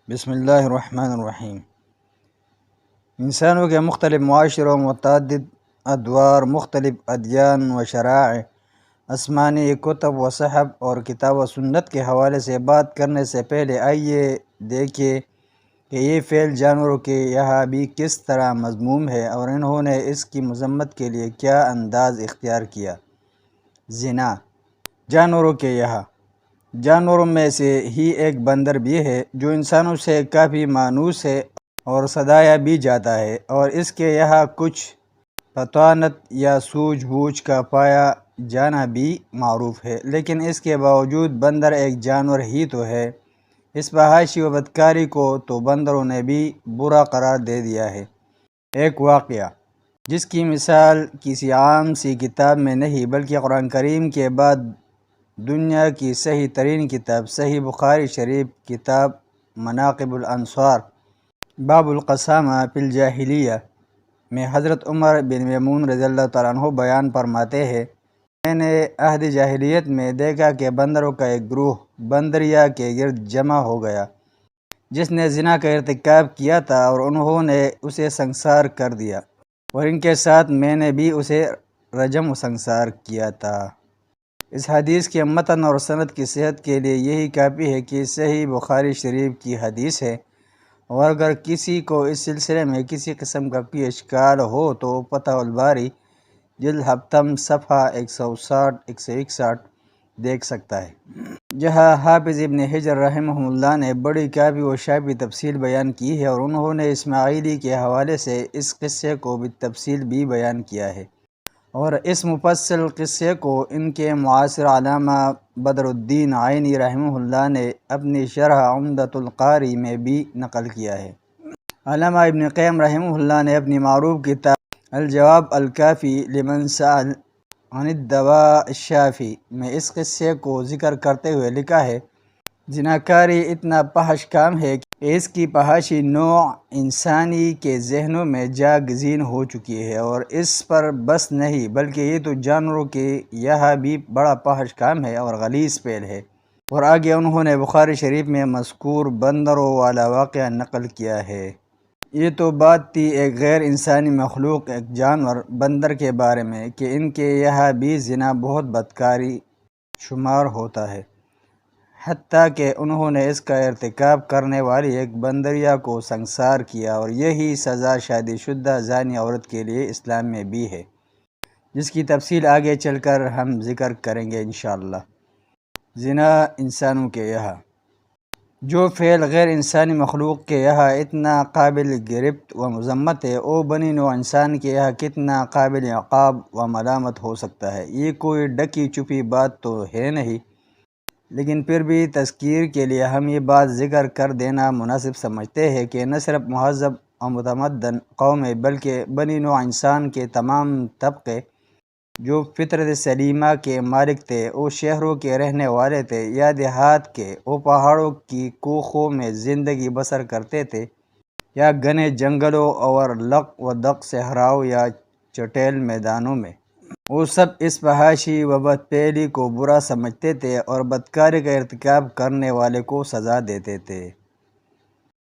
بسم اللہ الرحمن الرحیم۔ انسانوں کے مختلف معاشروں، متعدد ادوار، مختلف ادیان و شرائع، آسمانی کتب و صحف اور کتاب و سنت کے حوالے سے بات کرنے سے پہلے آئیے دیکھیں کہ یہ فعل جانوروں کے یہاں بھی کس طرح مذموم ہے اور انہوں نے اس کی مذمت کے لیے کیا انداز اختیار کیا۔ زنا جانوروں کے یہاں جانوروں میں سے ہی ایک بندر بھی ہے جو انسانوں سے کافی مانوس ہے اور سدایا بھی جاتا ہے، اور اس کے یہاں کچھ فطانت یا سوجھ بوجھ کا پایا جانا بھی معروف ہے، لیکن اس کے باوجود بندر ایک جانور ہی تو ہے۔ اس فحاشی و بدکاری کو تو بندروں نے بھی برا قرار دے دیا ہے۔ ایک واقعہ جس کی مثال کسی عام سی کتاب میں نہیں بلکہ قرآن کریم کے بعد دنیا کی صحیح ترین کتاب صحیح بخاری شریف کتاب مناقب الانصار باب القسامہ فی الجاہلیہ میں حضرت عمر بن میمون رضی اللہ تعالیٰ عنہ بیان فرماتے ہیں، میں نے عہد جاہلیت میں دیکھا کہ بندروں کا ایک گروہ بندریا کے گرد جمع ہو گیا جس نے زنا کا ارتکاب کیا تھا، اور انہوں نے اسے سنسار کر دیا، اور ان کے ساتھ میں نے بھی اسے رجم و سنسار کیا تھا۔ اس حدیث کے متن اور سند کی صحت کے لیے یہی کافی ہے کہ صحیح بخاری شریف کی حدیث ہے، اور اگر کسی کو اس سلسلے میں کسی قسم کا کوئی اشکال ہو تو فتح الباری جلد ہفتم صفحہ 160-161 دیکھ سکتا ہے، جہاں حافظ ابن حجر رحمہ اللہ نے بڑی کافی و شافی تفصیل بیان کی ہے، اور انہوں نے اسماعیلی کے حوالے سے اس قصے کو بالتفصیل بھی بیان کیا ہے، اور اس مفصل قصے کو ان کے معاصر علامہ بدر الدین عینی رحمہ اللہ نے اپنی شرح عمدۃ القاری میں بھی نقل کیا ہے۔ علامہ ابن قیم رحمہ اللہ نے اپنی معروف کتاب الجواب الکافی لمن سأل عن الدواء الشافی میں اس قصے کو ذکر کرتے ہوئے لکھا ہے، زناکاری اتنا فحش کام ہے کہ اس کی فحاشی نوع انسانی کے ذہنوں میں جا گزین ہو چکی ہے، اور اس پر بس نہیں بلکہ یہ تو جانوروں کے یہاں بھی بڑا فحش کام ہے اور غلیظ فعل ہے۔ اور آگے انہوں نے بخاری شریف میں مذکور بندروں والا واقعہ نقل کیا ہے۔ یہ تو بات تھی ایک غیر انسانی مخلوق، ایک جانور بندر کے بارے میں، کہ ان کے یہاں بھی زنا بہت بدکاری شمار ہوتا ہے، حتیٰ کہ انہوں نے اس کا ارتکاب کرنے والی ایک بندریا کو سنسار کیا، اور یہی سزا شادی شدہ زانی عورت کے لیے اسلام میں بھی ہے، جس کی تفصیل آگے چل کر ہم ذکر کریں گے انشاءاللہ۔ زنا انسانوں کے یہاں جو فعل غیر انسانی مخلوق کے یہاں اتنا قابل گرفت و مذمت ہے، او بنی نوع انسان کے یہاں کتنا قابل عقاب و ملامت ہو سکتا ہے۔ یہ کوئی ڈکی چھپی بات تو ہے نہیں، لیکن پھر بھی تذکیر کے لیے ہم یہ بات ذکر کر دینا مناسب سمجھتے ہیں کہ نہ صرف مہذب و متمدن قومیں بلکہ بنی نوع انسان کے تمام طبقے جو فطرت سلیمہ کے مالک تھے، او شہروں کے رہنے والے تھے یا دیہات کے، او پہاڑوں کی کوکھوں میں زندگی بسر کرتے تھے یا گھنے جنگلوں اور لق و دق صحراؤں یا چٹیل میدانوں میں، وہ سب اس فحاشی و بدفعلی کو برا سمجھتے تھے اور بدکاری کا ارتکاب کرنے والے کو سزا دیتے تھے۔